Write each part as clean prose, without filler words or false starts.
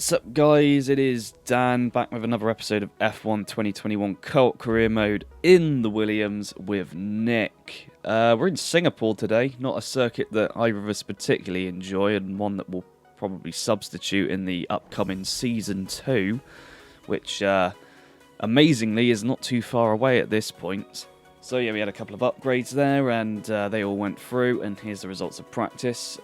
What's up, guys? It is Dan back with another episode of F1 2021 Co-op Career Mode in the Williams with Nick. We're in Singapore today, not a circuit that either of us particularly enjoy, and one that will probably substitute in the upcoming Season 2, which amazingly is not too far away at this point. So yeah, we had a couple of upgrades there, and they all went through, and here's the results of practice.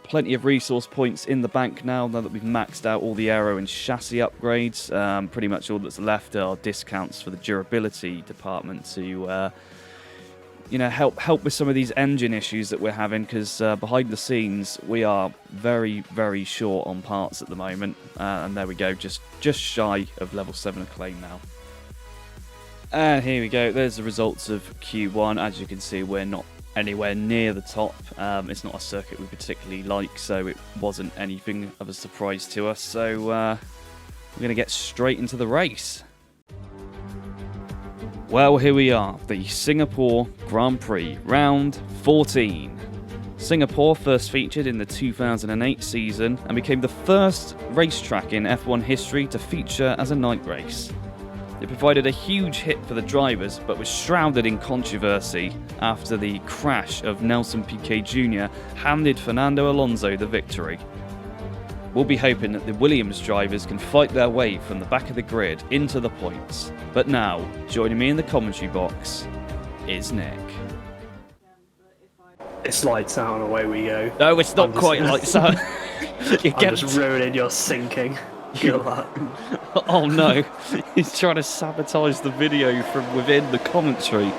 Plenty of resource points in the bank now that we've maxed out all the aero and chassis upgrades. Pretty much all that's left are discounts for the durability department to help with some of these engine issues that we're having, because behind the scenes we are very, very short on parts at the moment. And there we go, just shy of level 7 acclaim now. And here we go, there's the results of Q1. As you can see, we're not anywhere near the top. It's not a circuit we particularly like, so it wasn't anything of a surprise to us. So we're going to get straight into the race. Well, here we are, the Singapore Grand Prix, round 14. Singapore first featured in the 2008 season and became the first racetrack in F1 history to feature as a night race. It provided a huge hit for the drivers, but was shrouded in controversy after the crash of Nelson Piquet Jr. handed Fernando Alonso the victory. We'll be hoping that the Williams drivers can fight their way from the back of the grid into the points. But now, joining me in the commentary box is Nick. It's lights out and away we go. No, it's not quite lights out. I'm just ruining your sinking. Good luck. Oh no, he's trying to sabotage the video from within the commentary.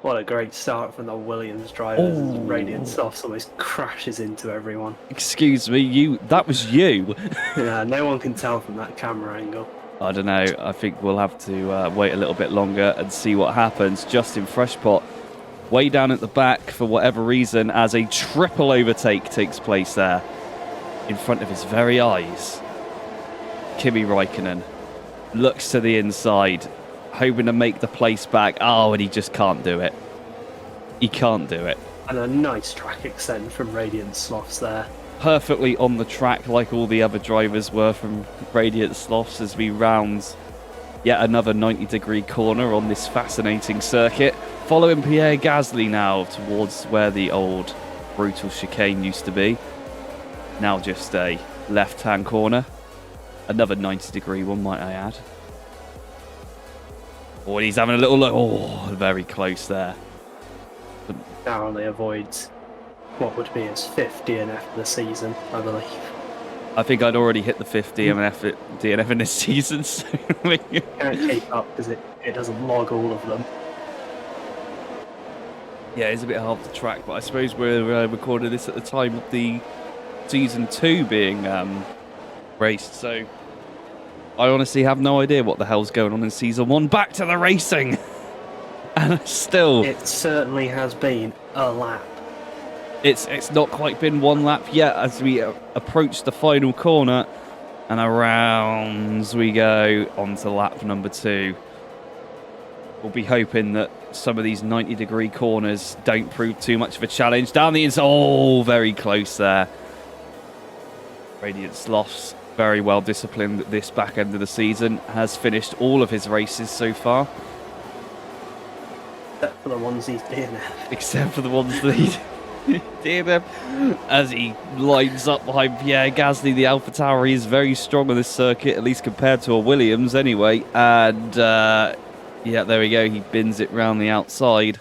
What a great start from the Williams drivers. Radiant Slothz almost crashes into everyone. Excuse me, that was you. Yeah, no one can tell from that camera angle. I don't know, I think we'll have to wait a little bit longer and see what happens. Justin Freshpot way down at the back for whatever reason, as a triple overtake takes place there in front of his very eyes. Kimi Räikkönen looks to the inside, hoping to make the place back. Oh, and he just can't do it. He can't do it. And a nice track extend from Radiant Slothz there. Perfectly on the track, like all the other drivers were from Radiant Slothz, as we round yet another 90-degree corner on this fascinating circuit. Following Pierre Gasly now towards where the old brutal chicane used to be. Now just a left-hand corner. Another 90-degree one, might I add. Oh, and he's having a little look. Oh, very close there. Narrowly avoids what would be his 5th DNF of the season, I believe. I think I'd already hit the 5th DNF in this season. So can't keep up because it doesn't log all of them. Yeah, it's a bit hard to track, but I suppose we're recording this at the time of the Season 2 being raced, so I honestly have no idea what the hell's going on in Season 1. Back to the racing! And still... It certainly has been a lap. It's not quite been one lap yet as we approach the final corner, and around we go onto lap number 2. We'll be hoping that some of these 90-degree corners don't prove too much of a challenge. Down the inside, oh, very close there. Radiant Slothz, very well disciplined at this back end of the season, has finished all of his races so far. Except for the ones he's DNF. Except for the ones that he's DNF. As he lines up behind Pierre Gasly, the Alpha Tower, he is very strong on this circuit, at least compared to a Williams anyway. And yeah, there we go, he bins it round the outside.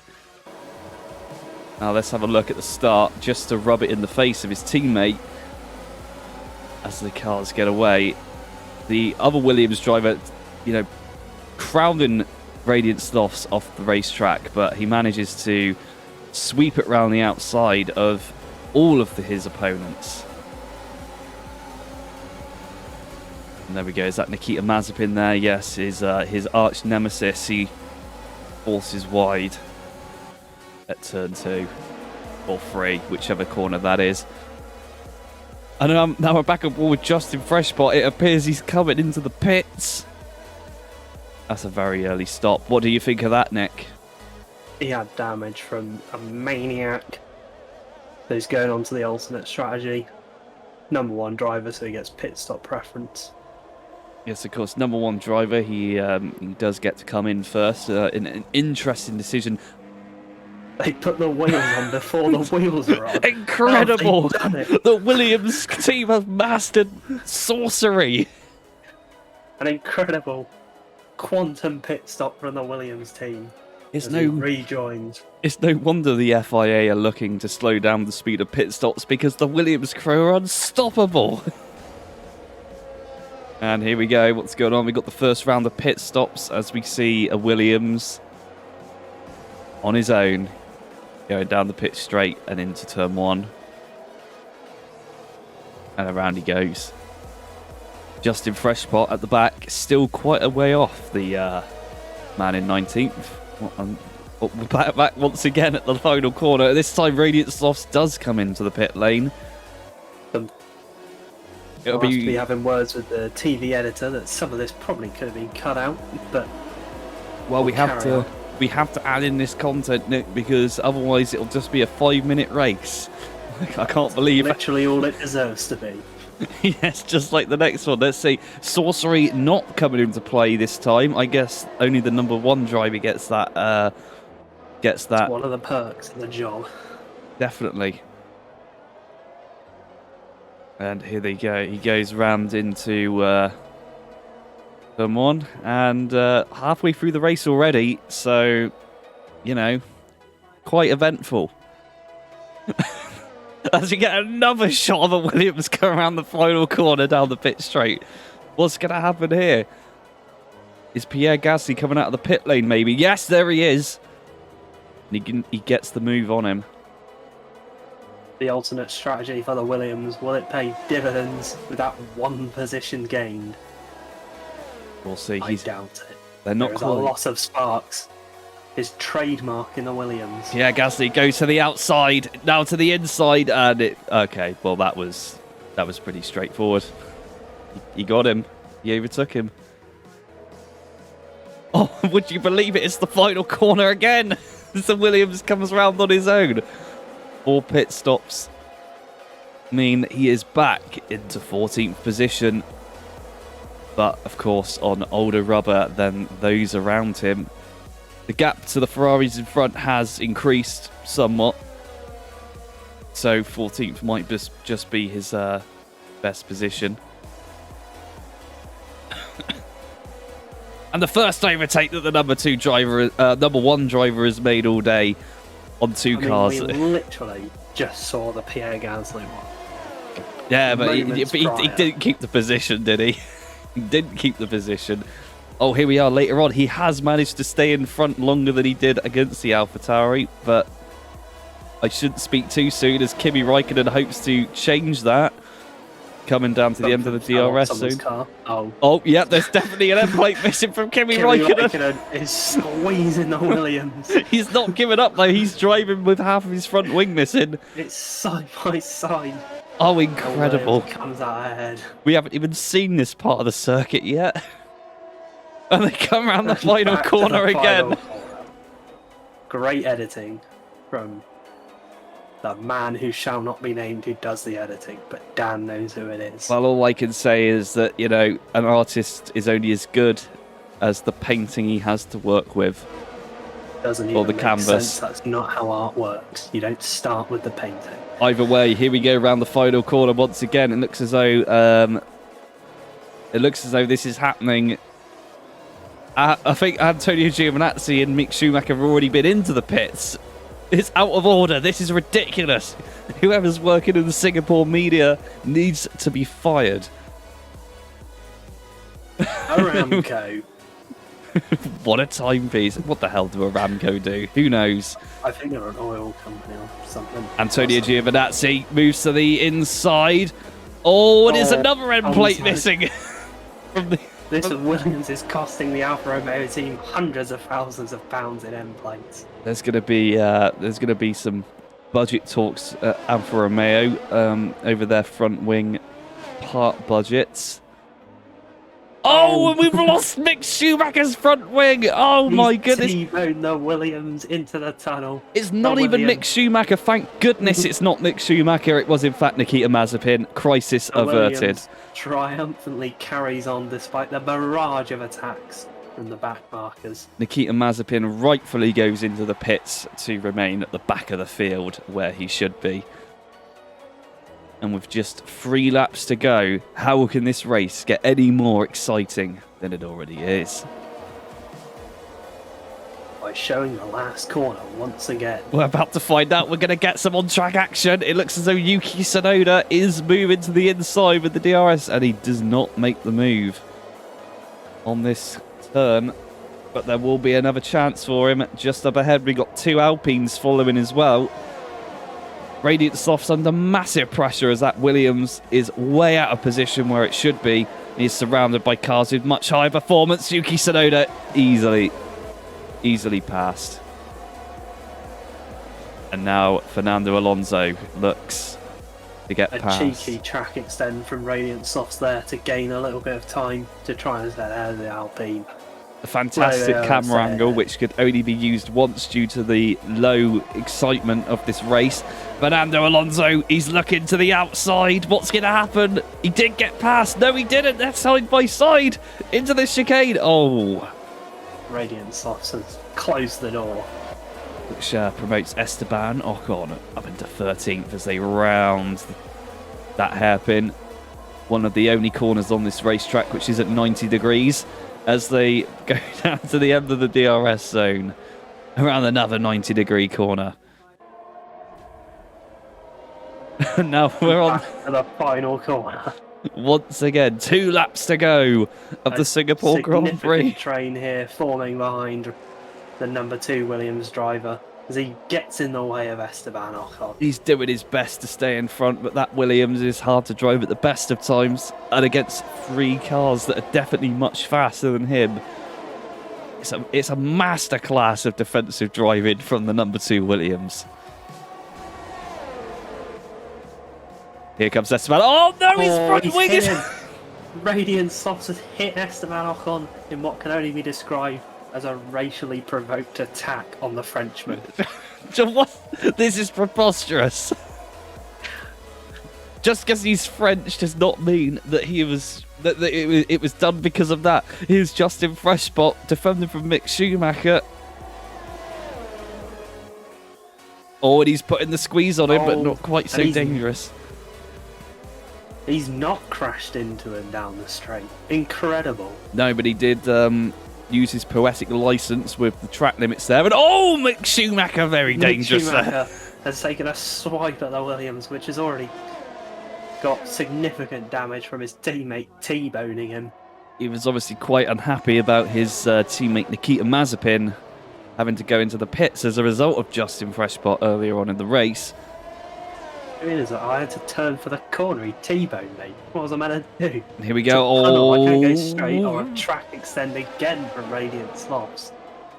Now let's have a look at the start, just to rub it in the face of his teammate. As the cars get away, the other Williams driver, crowding Radiant Slothz off the racetrack, but he manages to sweep it round the outside of all of his opponents. And there we go. Is that Nikita Mazepin there? Yes, his arch nemesis. He forces wide at turn 2 or 3, whichever corner that is. And now we're back on board with Justin Freshpot. It appears he's coming into the pits. That's a very early stop. What do you think of that, Nick? He had damage from a maniac who's going on to the alternate strategy. number one driver, so he gets pit stop preference. Yes, of course, number one driver. He does get to come in first. In an interesting decision. They put the wheels on before the wheels are on. Incredible! How have they done it? The Williams team have mastered sorcery. An incredible quantum pit stop from the Williams team. It's as he rejoins. It's no wonder the FIA are looking to slow down the speed of pit stops because the Williams crew are unstoppable. And here we go. What's going on? We got the first round of pit stops as we see a Williams on his own going down the pit straight and into turn one. And around he goes. Justin Freshpot at the back, still quite a way off the man in 19th. We're back once again at the final corner. This time Radiant Slothz does come into the pit lane. It'll be having words with the TV editor that some of this probably could have been cut out, but well, we have to add in this content, Nick, because otherwise it'll just be a 5-minute race. I can't believe literally all it deserves to be. Yes, just like the next one. Let's see. Sorcery not coming into play this time. I guess only the number one driver gets that. It's one of the perks of the job. Definitely. And here they go. He goes round into turn one, and halfway through the race already. So, you know, quite eventful. As you get another shot of a Williams go around the final corner down the pit straight. What's going to happen here? Is Pierre Gasly coming out of the pit lane maybe? Yes, there he is. And he gets the move on him. The alternate strategy for the Williams, will it pay dividends with that one position gained? We'll see. I doubt it. They're not There's a lot of sparks. His trademark in the Williams. Yeah, Gasly goes to the outside, now to the inside, and it... Okay, well, that was pretty straightforward. He got him. He overtook him. Oh, would you believe it? It's the final corner again. The Williams comes round on his own. 4 pit stops mean he is back into 14th position. But, of course, on older rubber than those around him. The gap to the Ferraris in front has increased somewhat. So 14th might just be his best position. And the first overtake that the number one driver has made all day on two cars. We literally just saw the Pierre Gasly one. Yeah, but he didn't keep the position, did he? He didn't keep the position. Oh, here we are later on. He has managed to stay in front longer than he did against the AlphaTauri, but I shouldn't speak too soon as Kimi Räikkönen hopes to change that. Coming down to the end of the DRS soon. Oh, yeah, there's definitely an end plate missing from Kimi Räikkönen. Räikkönen is squeezing the Williams. He's not giving up though. He's driving with half of his front wing missing. It's side by side. Oh, incredible. Comes out ahead. We haven't even seen this part of the circuit yet. And they come around the final corner again. Great editing from the man who shall not be named who does the editing, but Dan knows who it is. Well, all I can say is that, you know, an artist is only as good as the painting he has to work with. Doesn't even make sense. That's not how art works. You don't start with the painting. Either way, here we go around the final corner once again. It looks as though this is happening. I think Antonio Giovinazzi and Mick Schumacher have already been into the pits. It's out of order. This is ridiculous. Whoever's working in the Singapore media needs to be fired. Aramco. What a timepiece. What the hell do Aramco do? Who knows? I think they're an oil company or something. Antonio Giovinazzi moves to the inside. Oh, there's another end plate missing. This Williams is costing the Alfa Romeo team hundreds of thousands of pounds in end plates. There's going to be some budget talks at Alfa Romeo over their front wing part budgets. Oh, and we've lost Mick Schumacher's front wing. Oh, my goodness. T-boned the Williams into the tunnel. It's not even Mick Schumacher. Thank goodness it's not Mick Schumacher. It was, in fact, Nikita Mazepin. Crisis averted. Williams triumphantly carries on despite the barrage of attacks from the back markers. Nikita Mazepin rightfully goes into the pits to remain at the back of the field where he should be. And with just 3 laps to go, how can this race get any more exciting than it already is? By showing the last corner once again. We're about to find out. We're going to get some on-track action. It looks as though Yuki Tsunoda is moving to the inside with the DRS, and he does not make the move on this turn. But there will be another chance for him just up ahead. We've got 2 Alpines following as well. Radiant Slothz under massive pressure as that Williams is way out of position where it should be. He's surrounded by cars with much higher performance. Yuki Tsunoda easily passed. And now Fernando Alonso looks to get past. A cheeky track extend from Radiant Slothz there to gain a little bit of time to try and get out of the Alpine. A fantastic camera angle, which could only be used once due to the low excitement of this race. Fernando Alonso, he's looking to the outside. What's going to happen? He did get past. No, he didn't. They're side by side into the chicane. Oh. Radiant Slothz has closed the door. Which promotes Esteban Ocon up into 13th as they round that hairpin. One of the only corners on this racetrack, which is at 90 degrees. As they go down to the end of the DRS zone, around another 90-degree corner. Now we're on the final corner. Once again, 2 laps to go of the Singapore Grand Prix. Train here forming behind the number 2 Williams driver as he gets in the way of Esteban Ocon. He's doing his best to stay in front, but that Williams is hard to drive at the best of times and against 3 cars that are definitely much faster than him. It's a masterclass of defensive driving from the number 2 Williams. Here comes Esteban. Oh no, his front wing is... Radiant Slothz has hit Esteban Ocon in what can only be described as a racially provoked attack on the Frenchman. This is preposterous. Just because he's French does not mean that it was done because of that. Here's Justin Freshbot defending from Mick Schumacher. Oh, and he's putting the squeeze on him, but not quite so dangerous. He's not crashed into him down the straight. Incredible. No, but he did use his poetic license with the track limits there. And oh, Mick Schumacher, very dangerous Mick Schumacher has taken a swipe at the Williams, which has already got significant damage from his teammate T-boning him. He was obviously quite unhappy about his teammate Nikita Mazepin having to go into the pits as a result of Justin Freshbot earlier on in the race. I had to turn for the corner. He T-boned me. What was I meant to do? Here we go. I can't go straight or a track extend again from Radiant Slothz.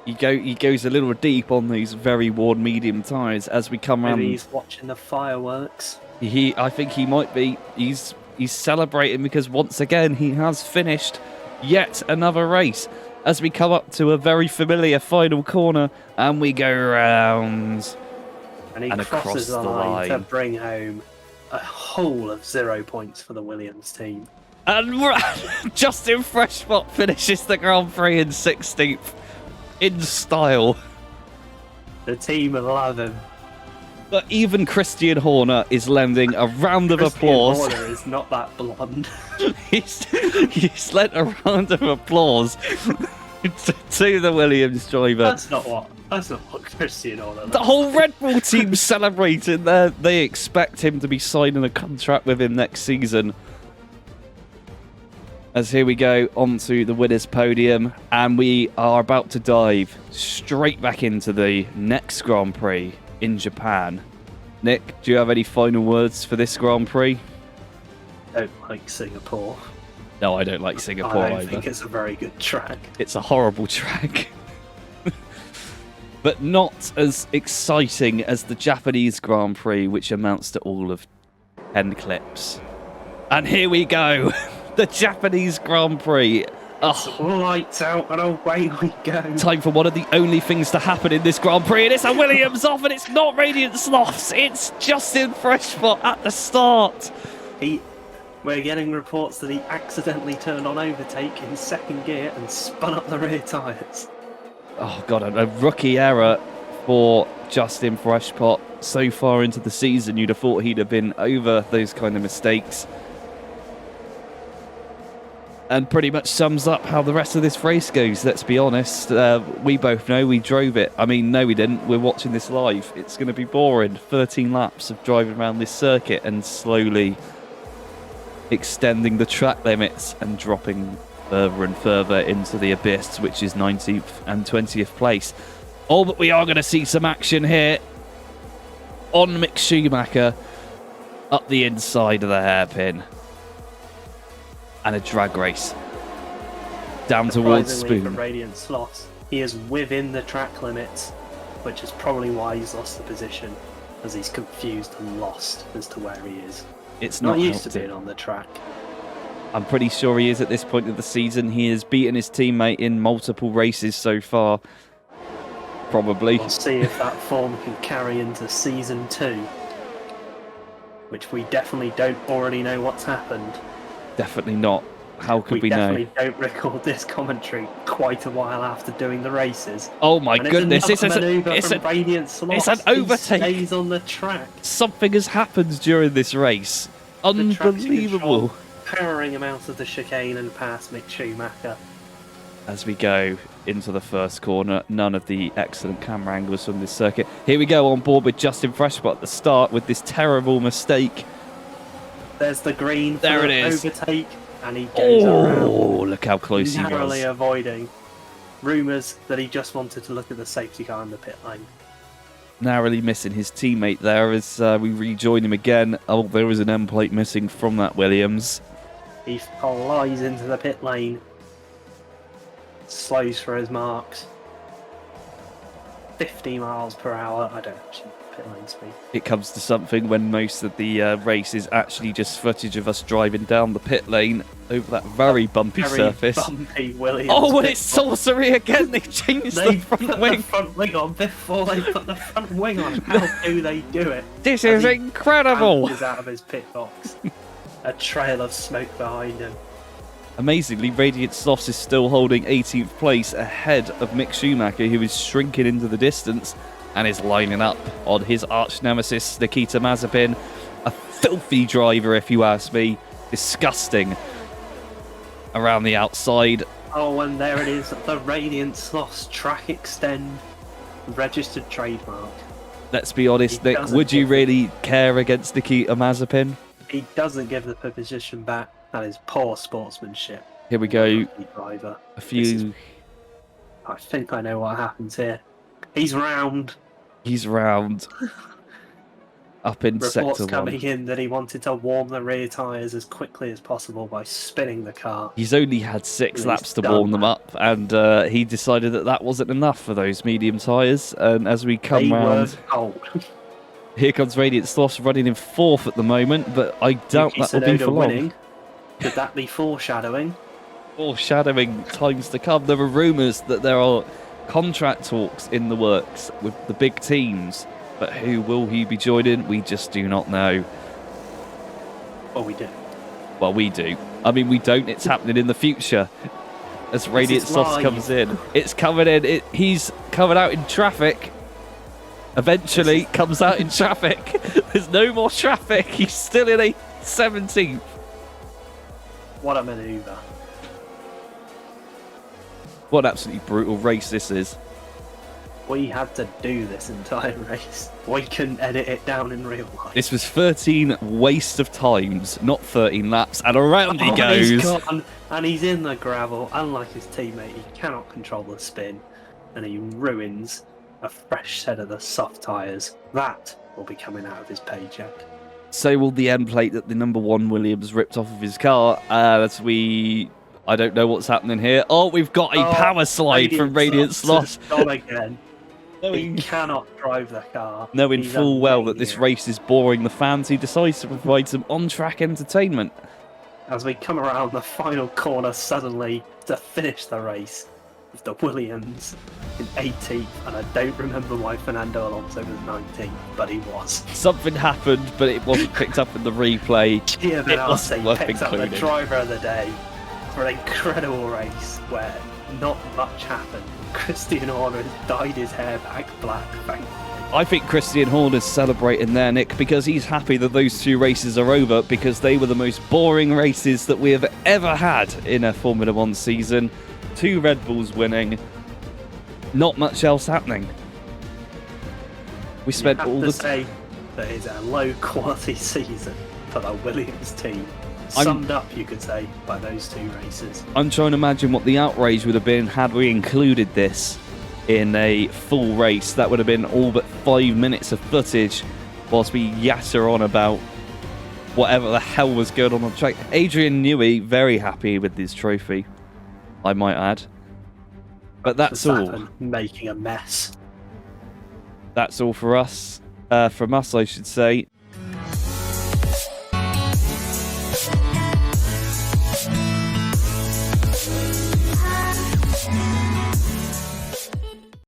He goes a little deep on these very worn medium tyres as we come around. Maybe he's watching the fireworks. I think he might be. He's celebrating because once again he has finished yet another race. As we come up to a very familiar final corner and we go round. And he crosses the line to bring home a whole of 0 points for the Williams team. And Justin Freshbot finishes the Grand Prix in 16th in style. The team love him. But even Christian Horner is lending a round of applause. Christian Horner is not that blonde. he's lent a round of applause to the Williams driver. That's not what Christian Horner does. The whole Red Bull team's celebrating there. They expect him to be signing a contract with him next season. As here we go onto the winner's podium, and we are about to dive straight back into the next Grand Prix in Japan. Nick, do you have any final words for this Grand Prix? I don't like Singapore. No, I don't like Singapore either. I don't think it's a very good track. It's a horrible track. But not as exciting as the Japanese Grand Prix, which amounts to all of 10 clips. And here we go. The Japanese Grand Prix. Oh, Lights out and away we go. time for one of the only things to happen in this Grand Prix, and it's a Williams off, and it's not Radiant Sloths, it's Justin Freshpot at the start. We're getting reports that he accidentally turned on overtake in second gear and spun up the rear tyres. Oh god, a rookie error for Justin Freshpot. So far into the season, you'd have thought he'd have been over those kind of mistakes. And pretty much sums up how the rest of this race goes, let's be honest. We both know we drove it. I mean, no we didn't. We're watching this live. It's going to be boring. 13 laps of driving around this circuit and slowly extending the track limits and dropping further and further into the abyss, which is 19th and 20th place. Oh, but we are going to see some action here on Mick Schumacher up the inside of the hairpin. And a drag race down towards Spoon. For Radiant Slothz, he is within the track limits, which is probably why he's lost the position, as he's confused and lost as to where he is. It's not used to being on the track. I'm pretty sure he is at this point of the season. He has beaten his teammate in multiple races so far. Probably. We'll see if that form can carry into Season 2, which we definitely don't already know what's happened. Definitely not. How could we know? We definitely don't record this commentary quite a while after doing the races. Oh my goodness! It's an Radiant Slothz. It's an overtake. He stays on the track. Something has happened during this race. Unbelievable. Powering him out of the chicane and past Mick Schumacher. As we go into the first corner, none of the excellent camera angles from this circuit. Here we go on board with Justin Freshpot at the start with this terrible mistake. There's the green for there it is. Overtake, and he goes around. Oh, look how close he was. Narrowly avoiding rumours that he just wanted to look at the safety car in the pit lane. Narrowly missing his teammate there as we rejoin him again. Oh, there was an end plate missing from that Williams. He flies into the pit lane, slows for his marks. 50 miles per hour. I don't actually know pit lane speed. It comes to something when most of the race is actually just footage of us driving down the pit lane over that very bumpy surface. Bumpy Williams. Oh, and it's sorcery again. They've changed the front wing. The front wing on before they put the front wing on. How do they do it? This is incredible. He's out of his pit box. A trail of smoke behind him. Amazingly, Radiant Slothz is still holding 18th place ahead of Mick Schumacher, who is shrinking into the distance and is lining up on his arch nemesis, Nikita Mazepin. A filthy driver, if you ask me. Disgusting. Around the outside. Oh, and there it is, the Radiant Slothz track extend registered trademark. Let's be honest, Nick, would you really care against Nikita Mazepin? He doesn't give the position back. That is poor sportsmanship. Here we go. Driver. I think I know what happens here. He's round. He's round. Up in sector 1. Reports coming in that he wanted to warm the rear tyres as quickly as possible by spinning the car. He's only had 6 laps to warm them up, and he decided that that wasn't enough for those medium tyres. And as we come round, here comes Radiant Slothz running in 4th at the moment, but I doubt that will be for long. Winning. Could that be foreshadowing? Foreshadowing times to come. There are rumours that there are contract talks in the works with the big teams, but who will he be joining? We just do not know. Well, we do. Well, we do. I mean, we don't. It's happening in the future. As Radiant Slothz comes in. It's coming in. He's coming out in traffic. Eventually comes out in traffic. There's no more traffic. He's still in a 17th. What a manoeuvre. What an absolutely brutal race this is. We had to do this entire race. We couldn't edit it down in real life. This was 13 waste of times, not 13 laps, and around he goes. And he's in the gravel. Unlike his teammate, he cannot control the spin, and he ruins a fresh set of the soft tyres. That will be coming out of his paycheck. So will the end plate that the number 1 Williams ripped off of his car. I don't know what's happening here. Oh, we've got a power slide from Radiant Slothz. Gone again. He cannot drive the car. Knowing full well that this race is boring the fans, he decides to provide some on-track entertainment. as we come around the final corner suddenly to finish the race with the Williams in 18th, and I don't remember why Fernando Alonso was 19th, but he was. Something happened, but it wasn't picked up in the replay. Gia It wasn't Benassi worth picked up the including. driver of the day for an incredible race where not much happened. Christian Horner has dyed his hair back black, thankfully. I think Christian Horner's celebrating there, Nick, because he's happy that those 2 races are over, because they were the most boring races that we have ever had in a Formula 1 season. 2 Red Bulls winning, not much else happening. We spent all the say that it's a low quality season for the Williams team. Summed up, you could say, by those 2 races. I'm trying to imagine what the outrage would have been had we included this in a full race. That would have been all but 5 minutes of footage whilst we yatter on about whatever the hell was going on the track. Adrian Newey, very happy with his trophy, I might add. But that's all. Verstappen making a mess. That's all for us. From us, I should say.